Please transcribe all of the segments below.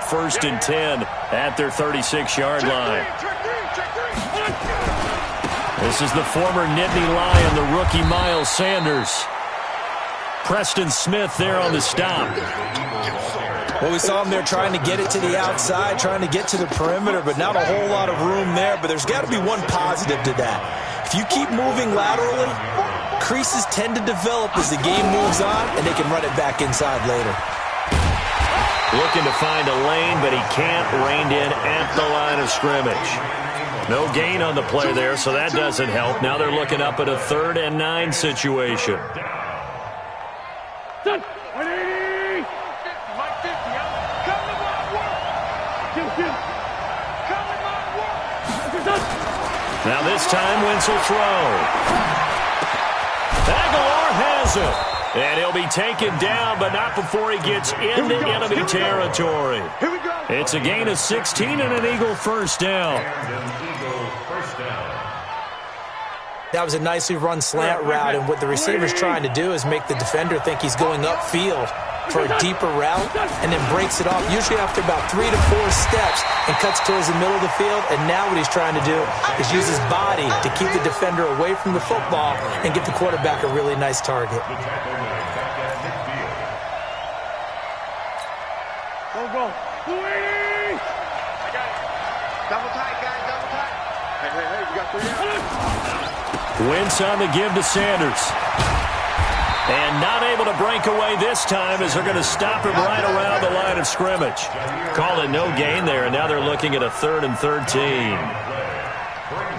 1st and 10 at their 36-yard line. This is the former Nittany Lion, the rookie Miles Sanders. Preston Smith there on the stop. Well, we saw him there trying to get it to the outside, trying to get to the perimeter, but not a whole lot of room there. But there's got to be one positive to that. If you keep moving laterally, creases tend to develop as the game moves on, and they can run it back inside later. Looking to find a lane, but he can't. Reined in at the line of scrimmage. No gain on the play there, so that doesn't help. Now they're looking up at a 3rd and 9 situation. Now this time, Wentz will throw. Aguilar has it. And he'll be taken down, but not before he gets into enemy territory. It's a gain of 16 and an Eagle first down. That was a nicely run slant route, and what the receiver's trying to do is make the defender think he's going upfield for a deeper route, and then breaks it off, usually after about 3 to 4 steps, and cuts towards the middle of the field. And now what he's trying to do is use his body to keep the defender away from the football and give the quarterback a really nice target. Go. I got it. Double tight, guys, double tight. Hey, you got 3 out. Wentz on the give to Sanders. And not able to break away this time as they're going to stop him right around the line of scrimmage. Call it no gain there, and now they're looking at a 3rd and 13. Here we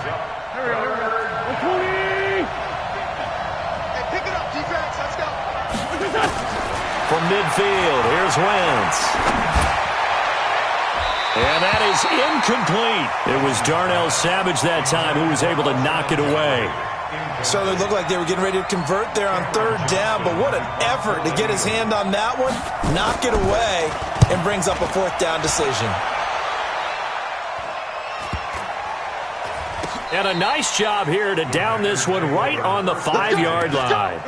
go. Hey, pick it up, defense. Let's go. From midfield, here's Wentz. And that is incomplete. It was Darnell Savage that time who was able to knock it away. Certainly looked like they were getting ready to convert there on 3rd down, but what an effort to get his hand on that one, knock it away, and brings up a 4th down decision. And a nice job here to down this one right on the 5-yard line.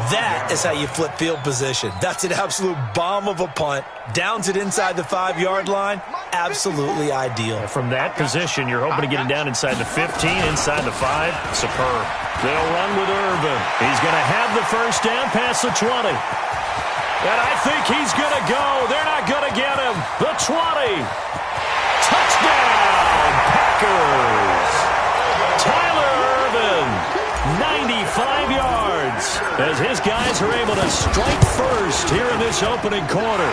That is how you flip field position. That's an absolute bomb of a punt. Downs it inside the 5-yard line. Absolutely ideal. From that position, you're hoping to get it down inside the 15, inside the 5. Superb. They'll run with Irvin. He's going to have the first down past the 20. And I think he's going to go. They're not going to get him. The 20. Touchdown, Packers. Tyler Irvin, 95 yards, as his guys are able to strike first here in this opening quarter.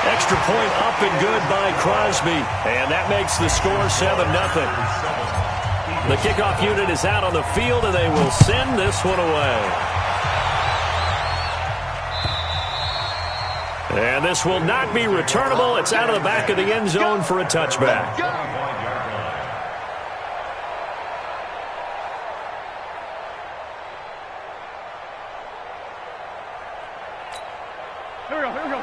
Extra point up and good by Crosby, and that makes the score 7-0. The kickoff unit is out on the field, and they will send this one away. And this will not be returnable. It's out of the back of the end zone for a touchback.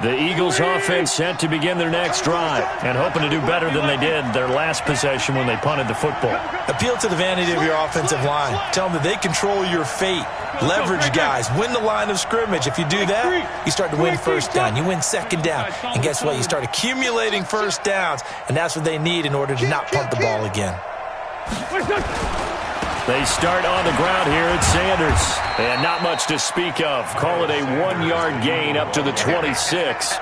The Eagles offense set to begin their next drive and hoping to do better than they did their last possession when they punted the football. Appeal to the vanity of your offensive line. Tell them that they control your fate. Leverage guys. Win the line of scrimmage. If you do that, you start to win 1st down. You win 2nd down. And guess what? You start accumulating 1st downs, and that's what they need in order to not punt the ball again. They start on the ground here at Sanders. And not much to speak of. Call it a 1-yard gain up to the 26.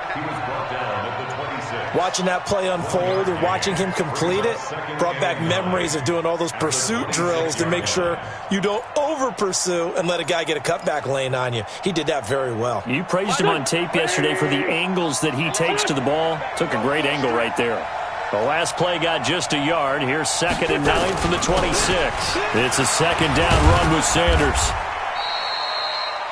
Watching that play unfold and watching him complete it brought back memories of doing all those pursuit drills to make sure you don't over-pursue and let a guy get a cutback lane on you. He did that very well. You praised him on tape yesterday for the angles that he takes to the ball. Took a great angle right there. The last play got just a yard. Here's 2nd and 9 from the 26. It's a 2nd down run with Sanders.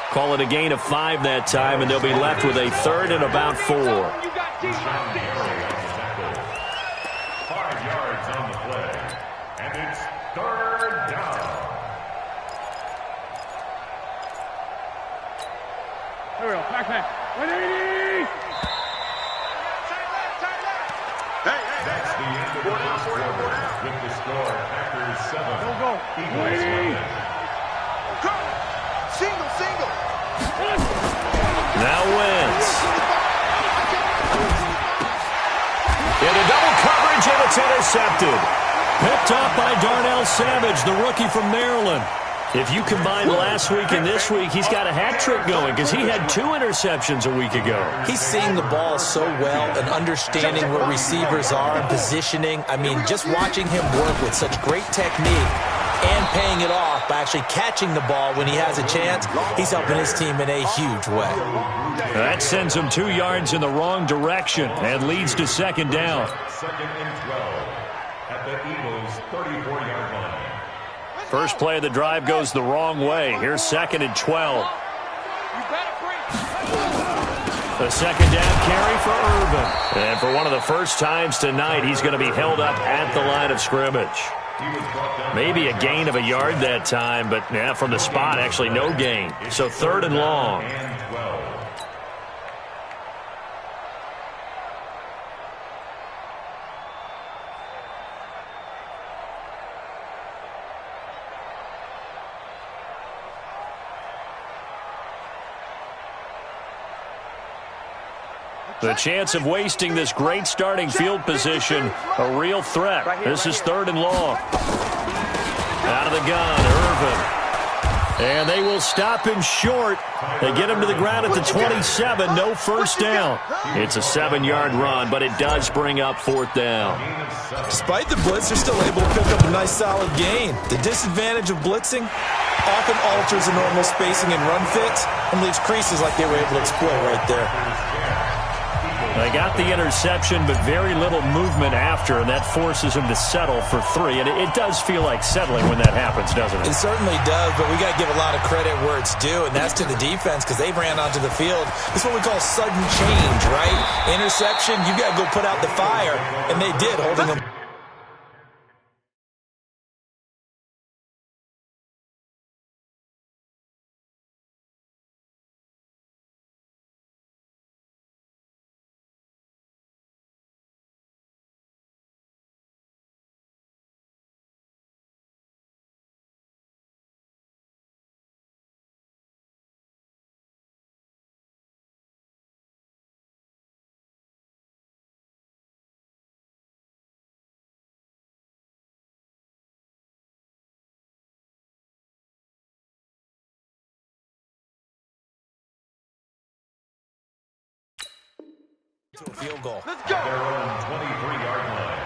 Call it a gain of 5 that time, and they'll be left with a 3rd and about 4. 5 yards on the play, and it's 3rd down. Here we go, back. 180! Hey. That's the end of the first quarter with the score. Packers 7. Go. Eagles 1. Single. Now Wentz. range, and it's intercepted. Picked up by Darnell Savage, the rookie from Maryland. If you combine last week and this week, he's got a hat trick going because he had 2 interceptions a week ago. He's seeing the ball so well and understanding where receivers are and positioning. I mean, just watching him work with such great technique and paying it off by actually catching the ball when he has a chance, he's helping his team in a huge way. That sends him 2 yards in the wrong direction and leads to second down. Second and 12 at the Eagles' 34-yard line. First play of the drive goes the wrong way. Here's second and 12. The second down carry for Irvin. And for one of the first times tonight, he's going to be held up at the line of scrimmage. Maybe a gain of a yard that time, but yeah, from the spot, actually no gain. So third and long. The chance of wasting this great starting field position, a real threat. This is third and long. Out of the gun, Irvin. And they will stop him short. They get him to the ground at the 27, no first down. It's a 7-yard run, but it does bring up fourth down. Despite the blitz, they're still able to pick up a nice solid gain. The disadvantage of blitzing often alters the normal spacing and run fits and leaves creases like they were able to exploit right there. They got the interception, but very little movement after, and that forces him to settle for 3. And it does feel like settling when that happens, doesn't it? It certainly does, but we got to give a lot of credit where it's due, and that's to the defense because they ran onto the field. It's what we call sudden change, right? Interception, you got to go put out the fire, and they did, holding them. To a field goal. Let's go. Their own 23-yard line.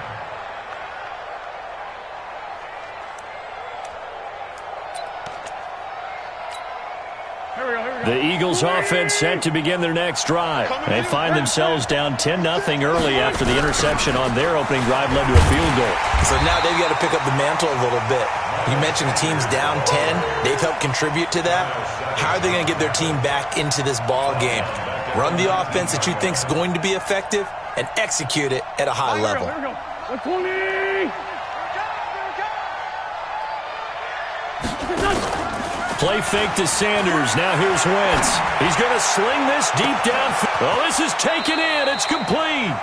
The Eagles offense set to begin their next drive. They find themselves down 10-0 early after the interception on their opening drive led to a field goal. So now they've got to pick up the mantle a little bit. You mentioned the team's down 10. They've helped contribute to that. How are they going to get their team back into this ball game? Run the offense that you think is going to be effective and execute it at a high level. Play fake to Sanders. Now here's Wentz. He's going to sling this deep down. Oh, this is taken in. It's complete.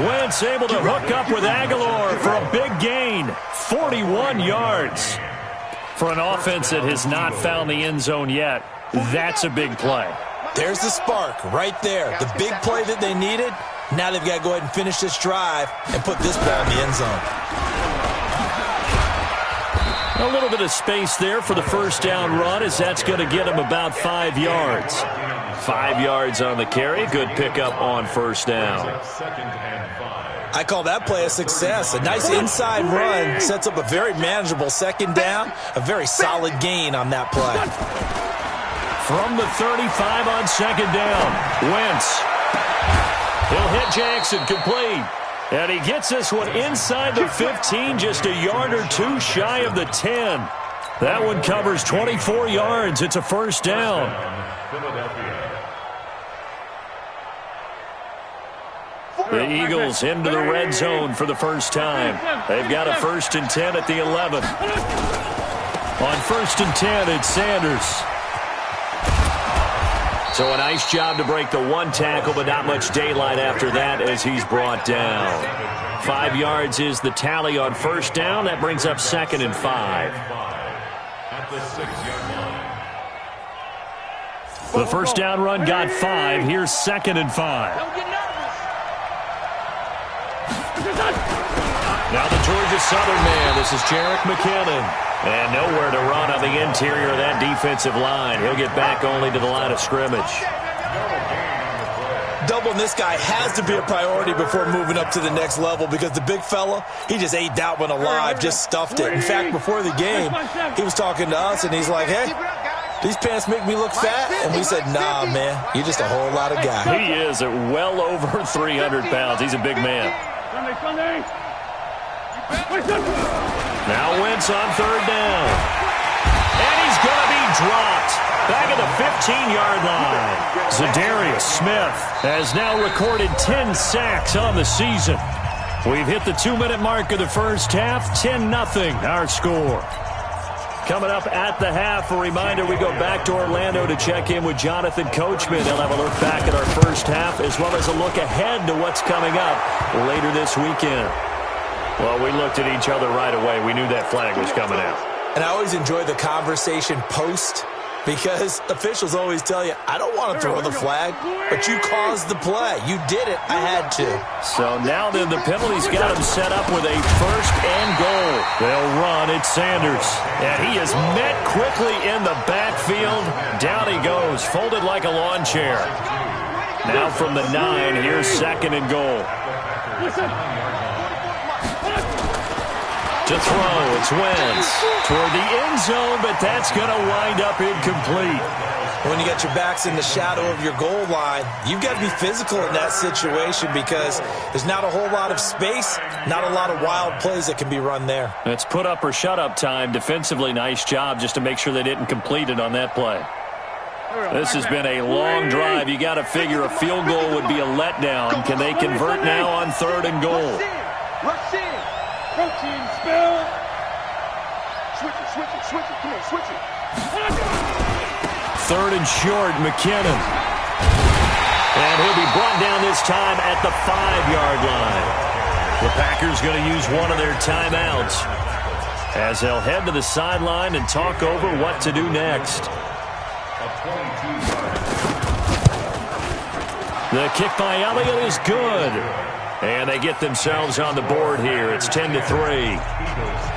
Wentz able to hook up with Aguilar for a big gain. 41 yards. For an offense that has not found the end zone yet, that's a big play. There's the spark right there. The big play that they needed. Now they've got to go ahead and finish this drive and put this ball in the end zone. A little bit of space there for the first down run as that's going to get him about 5 yards. 5 yards on the carry. Good pickup on first down. I call that play a success. A nice inside run sets up a very manageable second down. A very solid gain on that play. From the 35 on second down, Wentz. He'll hit Jackson, complete. And he gets this one inside the 15, just a yard or two shy of the 10. That one covers 24 yards. It's a first down. The Eagles into the red zone for the first time. They've got a 1st and 10 at the 11. On 1st and 10, it's Sanders. So a nice job to break the one tackle, but not much daylight after that as he's brought down. 5 yards is the tally on first down. That brings up 2nd and 5. At the 6-yard line. The first down run got 5. Here's 2nd and 5. Now the Georgia Southern man. This is Jerick McKinnon. And nowhere to run on the interior of that defensive line. He'll get back only to the line of scrimmage. Doubling this guy has to be a priority before moving up to the next level because the big fella, he just ate that one alive, just stuffed it. In fact, before the game, he was talking to us, and he's like, hey, these pants make me look fat? And we said, nah, man, you're just a whole lot of guy. He is at well over 300 pounds. He's a big man. Now Wentz on third down. And he's going to be dropped. Back at the 15-yard line. Zadarius Smith has now recorded 10 sacks on the season. We've hit the 2-minute mark of the first half. 10-0 our score. Coming up at the half, a reminder we go back to Orlando to check in with Jonathan Coachman. He'll have a look back at our first half as well as a look ahead to what's coming up later this weekend. Well, we looked at each other right away. We knew that flag was coming out. And I always enjoy the conversation post because officials always tell you, I don't want to throw the flag, but you caused the play. You did it. I had to. So now then the penalty's got him set up with a first and goal. They'll run. It's Sanders. And he is met quickly in the backfield. Down he goes, folded like a lawn chair. Now from the 9, here's second and goal. To throw, it's Wentz toward the end zone, but that's going to wind up incomplete. When you got your backs in the shadow of your goal line, you've got to be physical in that situation because there's not a whole lot of space, not a lot of wild plays that can be run there. It's put up or shut up time. Defensively, nice job just to make sure they didn't complete it on that play. This has been a long drive. You got to figure a field goal would be a letdown. Can they convert now on third and goal? Protein spill. Switch it. Come on, switch it. Third and short, McKinnon. And he'll be brought down this time at the 5-yard line. The Packers going to use one of their timeouts as they'll head to the sideline and talk over what to do next. The kick by Elliott is good. And they get themselves on the board here. It's 10-3.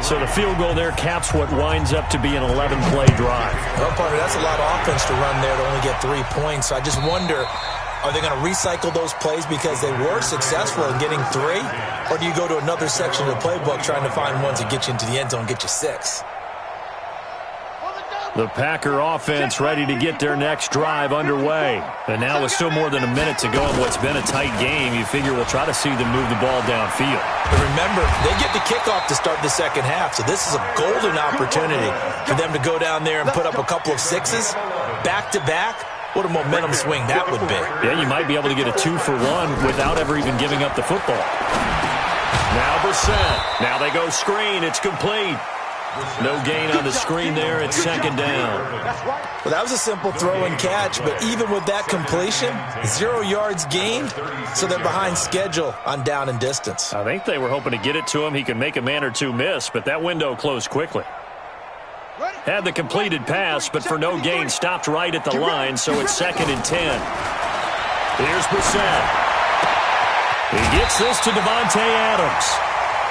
So the field goal there caps what winds up to be an 11-play drive. Well, partner, that's a lot of offense to run there to only get 3 points. So I just wonder, are they going to recycle those plays because they were successful in getting 3? Or do you go to another section of the playbook trying to find ones that get you into the end zone and get you 6? The Packer offense ready to get their next drive underway. And now with still more than a minute to go in what's been a tight game, you figure we'll try to see them move the ball downfield. But remember, they get the kickoff to start the second half, so this is a golden opportunity for them to go down there and put up a couple of 6s back-to-back. What a momentum swing that would be. Yeah, you might be able to get a 2-for-1 without ever even giving up the football. Now Brissett. Now they go screen. It's complete. No gain on the screen there. It's second down. Well, that was a simple throw and catch, but even with that completion, 0 yards gained, so they're behind schedule on down and distance. I think they were hoping to get it to him. He could make a man or two miss, but that window closed quickly. Had the completed pass, but for no gain, stopped right at the line, so it's second and 10. Here's Brissett. He gets this to Devontae Adams.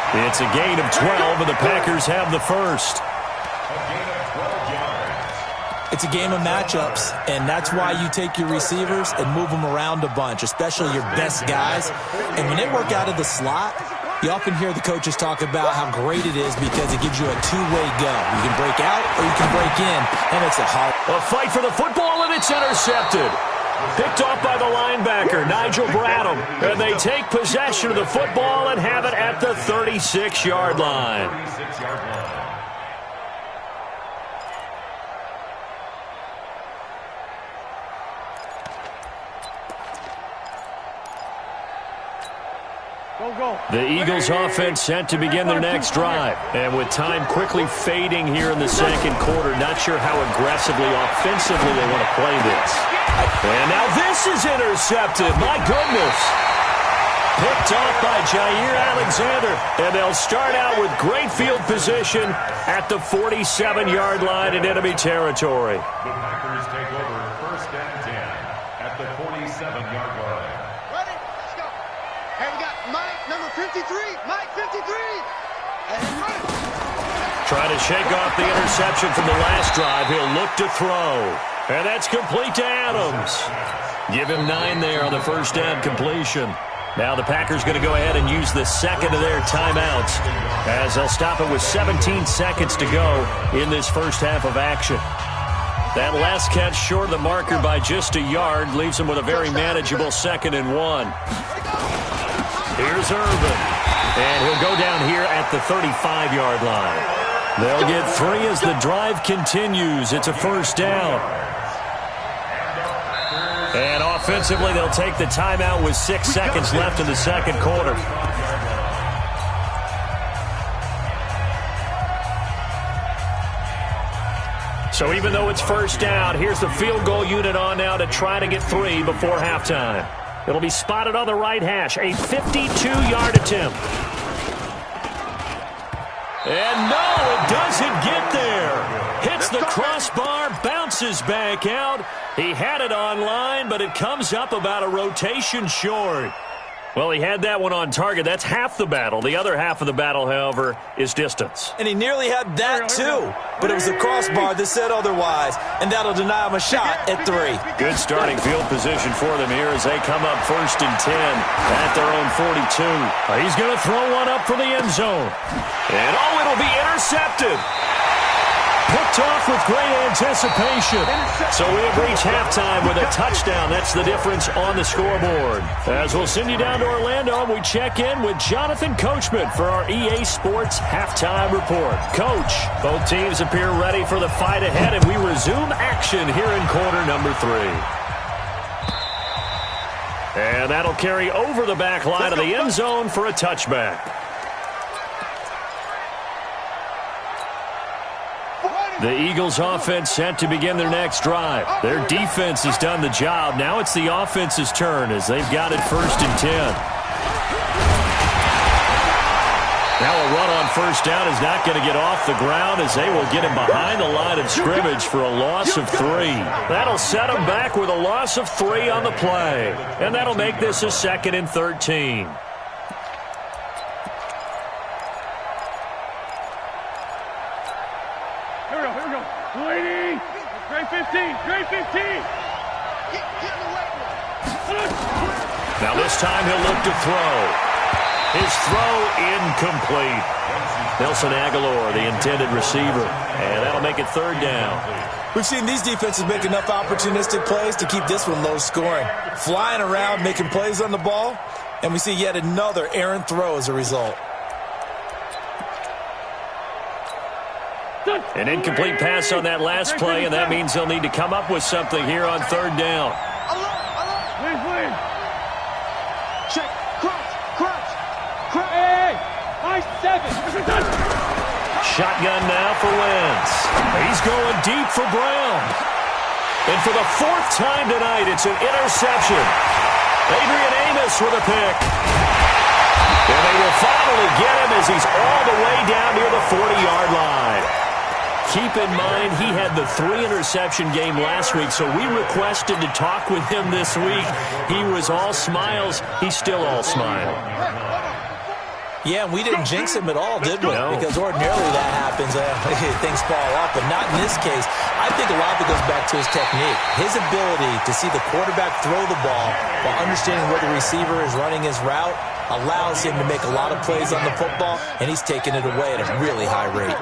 It's a gain of 12, and the Packers have the first. It's a game of matchups, and that's why you take your receivers and move them around a bunch, especially your best guys. And when they work out of the slot, you often hear the coaches talk about how great it is because it gives you a two-way go. You can break out or you can break in, and it's a hard. A fight for the football, and it's intercepted. Picked off by the linebacker, Nigel Bradham. And they take possession of the football and have it at the 36-yard line. The Eagles offense set to begin their next drive. And with time quickly fading here in the second quarter, not sure how aggressively, offensively they want to play this. And now this is intercepted. My goodness. Picked off by Jair Alexander. And they'll start out with great field position at the 47-yard line in enemy territory. The Packers take over first and 10 at the 47-yard line. Ready? Let's go. Hey, we got Mike, number 53. Mike, 53. Trying to shake off the interception from the last drive. He'll look to throw. And that's complete to Adams. Give him 9 there on the first down completion. Now the Packers going to go ahead and use the second of their timeouts as they'll stop it with 17 seconds to go in this first half of action. That last catch short of the marker by just a yard leaves him with a very manageable 2nd and 1. Here's Irvin. And he'll go down here at the 35-yard line. They'll get 3 as the drive continues. It's a first down. And offensively, they'll take the timeout with 6 seconds left in the second quarter. So even though it's first down, here's the field goal unit on now to try to get 3 before halftime. It'll be spotted on the right hash, a 52-yard attempt. And no, it doesn't get there. Hits the crossbar, bounces back out. He had it on line, but it comes up about a rotation short. Well, he had that one on target. That's half the battle. The other half of the battle, however, is distance. And he nearly had that, too. But it was the crossbar that said otherwise, and that'll deny him a shot at 3. Good starting field position for them here as they come up 1st and 10 at their own 42. He's going to throw one up for the end zone. And, oh, it'll be intercepted. Picked off with great anticipation. So we have reached halftime with a touchdown. That's the difference on the scoreboard. As we'll send you down to Orlando, we check in with Jonathan Coachman for our EA Sports Halftime Report. Coach, both teams appear ready for the fight ahead, and we resume action here in quarter number 3. And that'll carry over the back line of the end zone for a touchback. The Eagles offense set to begin their next drive. Their defense has done the job. Now it's the offense's turn as they've got it 1st and 10. Now a run on first down is not going to get off the ground as they will get him behind the line of scrimmage for a loss of 3. That'll set him back with a loss of 3 on the play. And that'll make this a 2nd and 13. Now this time he'll look to throw. His throw incomplete. Nelson Aguilar, the intended receiver. And that'll make it 3rd down. We've seen these defenses make enough opportunistic plays to keep this one low scoring. Flying around, making plays on the ball. And we see yet another errant throw as a result. An incomplete pass on that last play, and that means they'll need to come up with something here on 3rd down. Check. Crunch. Hey, 7. Shotgun now for Wentz. He's going deep for Brown. And for the 4th time tonight, it's an interception. Adrian Amos with a pick. And they will finally get him as he's all the way down near the 40-yard line. Keep in mind, he had the 3-interception game last week, so we requested to talk with him this week. He was all smiles. He's still all smile. Yeah, and we didn't jinx him at all, did we? No. Because ordinarily that happens. Things fall off, but not in this case. I think a lot of it goes back to his technique. His ability to see the quarterback throw the ball while understanding where the receiver is running his route allows him to make a lot of plays on the football, and he's taking it away at a really high rate.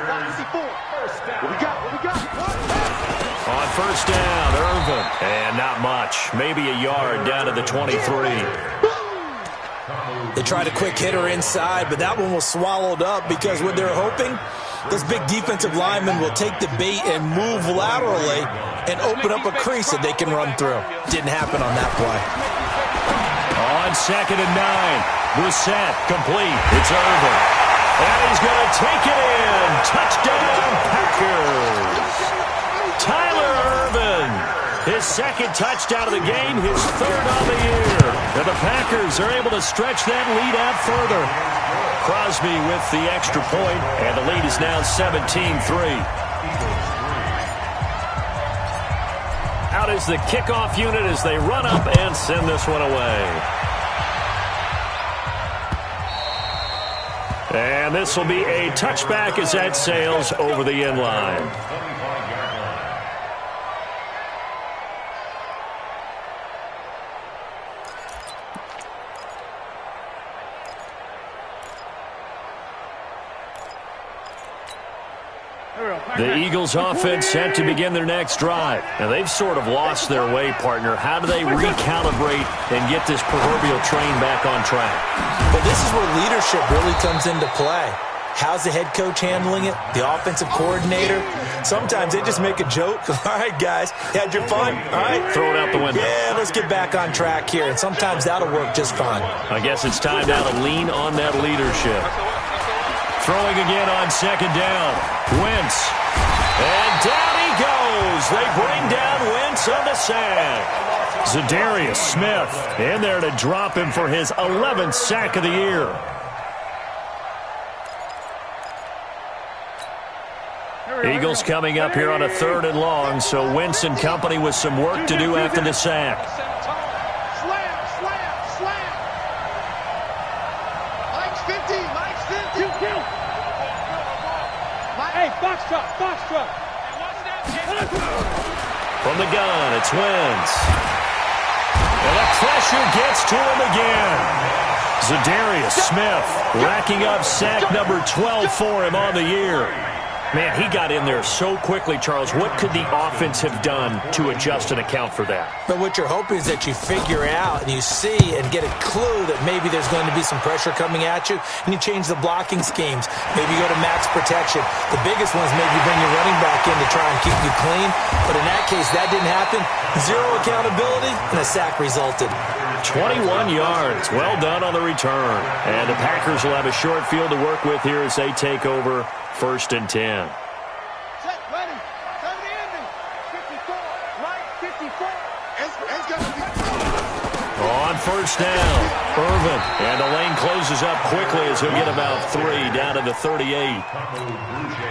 On first down, Irvin. And not much. Maybe a yard down to the 23. They tried a quick hitter inside, but that one was swallowed up because what they're hoping, those big defensive linemen will take the bait and move laterally and open up a crease that they can run through. Didn't happen on that play. On 2nd and 9, Brissett complete. It's Irvin. And he's going to take it in. Touchdown, Packers. Tyler Irvin. His 2nd touchdown of the game, his 3rd on the year. And the Packers are able to stretch that lead out further. Crosby with the extra point, and the lead is now 17-3. Out is the kickoff unit as they run up and send this one away. And this will be a touchback as that sails over the end line. The Eagles offense set to begin their next drive. And they've sort of lost their way, partner. How do they recalibrate and get this proverbial train back on track? Well, this is where leadership really comes into play. How's the head coach handling it? The offensive coordinator? Sometimes they just make a joke. All right, guys, had your fun? All right. Throw it out the window. Yeah, let's get back on track here. And sometimes that'll work just fine. I guess it's time now to lean on that leadership. Throwing again on second down. Wentz. And down he goes. They bring down Wentz on the sack. Zadarius Smith in there to drop him for his 11th sack of the year. Eagles coming up here on a 3rd and long, so Wentz and company with some work to do after the sack. Box truck. From the gun, it's Wentz. And the pressure gets to him again. Zadarius Smith racking up sack number 12 for him on the year. Man, he got in there so quickly, Charles. What could the offense have done to adjust and account for that? But what you're hoping is that you figure out and you see and get a clue that maybe there's going to be some pressure coming at you, and you change the blocking schemes. Maybe you go to max protection. The biggest one is maybe bring your running back in to try and keep you clean. But in that case, that didn't happen. Zero accountability, and a sack resulted. 21 yards. Well done on the return. And the Packers will have a short field to work with here as they take over 1st and 10. Set, ready. 70 ending. 54. Right, 54. It's going to be. On 1st down, Irvin. And the lane closes up quickly as he'll get about 3 down to the 38.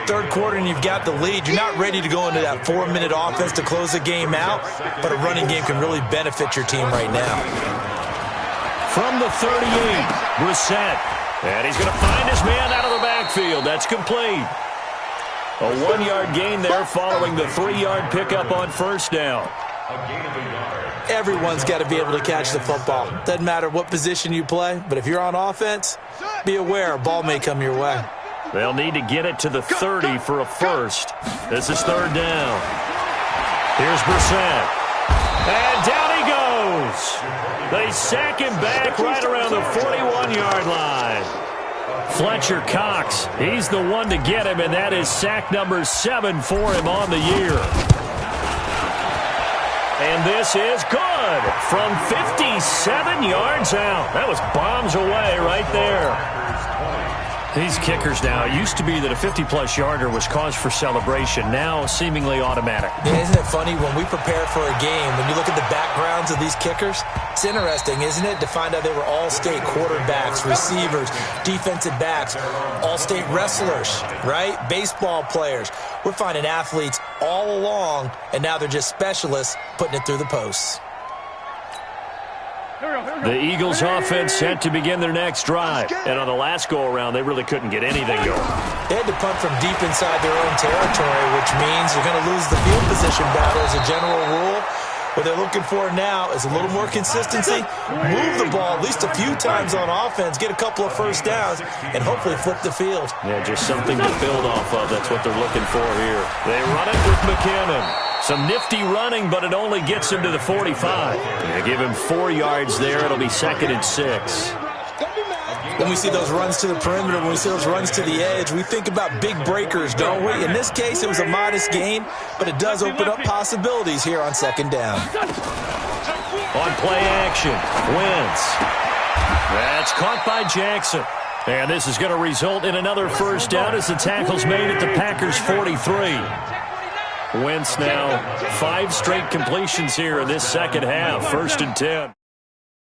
3rd quarter and you've got the lead. You're not ready to go into that 4-minute offense to close the game out, but a running game can really benefit your team right now. From the 38, Brissett. And he's going to find his man out of the backfield. That's complete. A 1-yard gain there following the 3-yard pickup on 1st down. Everyone's got to be able to catch the football. Doesn't matter what position you play, but if you're on offense, be aware a ball may come your way. They'll need to get it to the 30 for a first. This is 3rd down. Here's Brissett. And down he goes. They sack him back right around the 41-yard line. Fletcher Cox, he's the one to get him, and that is sack number 7 for him on the year. And this is good from 57 yards out. That was bombs away right there. These kickers now, it used to be that a 50-plus yarder was cause for celebration. Now, seemingly automatic. Yeah, isn't it funny when we prepare for a game, when you look at the backgrounds of these kickers, it's interesting, isn't it, to find out they were all-state quarterbacks, receivers, defensive backs, all-state wrestlers, right? Baseball players. We're finding athletes all along, and now they're just specialists putting it through the posts. The Eagles offense set to begin their next drive. And on the last go-around, they really couldn't get anything going. They had to punt from deep inside their own territory, which means you're going to lose the field position battle as a general rule. What they're looking for now is a little more consistency, move the ball at least a few times on offense, get a couple of first downs, and hopefully flip the field. Yeah, just something to build off of. That's what they're looking for here. They run it with McKinnon. Some nifty running, but it only gets him to the 45. Yeah, give him 4 yards there. It'll be 2nd and 6. When we see those runs to the perimeter, when we see those runs to the edge, we think about big breakers, don't we? In this case, it was a modest gain, but it does open up possibilities here on 2nd down. On play action, Wentz. That's caught by Jackson. And this is going to result in another first down as the tackle's made at the Packers' 43. Wentz now 5 straight completions here in this second half. 1st and 10.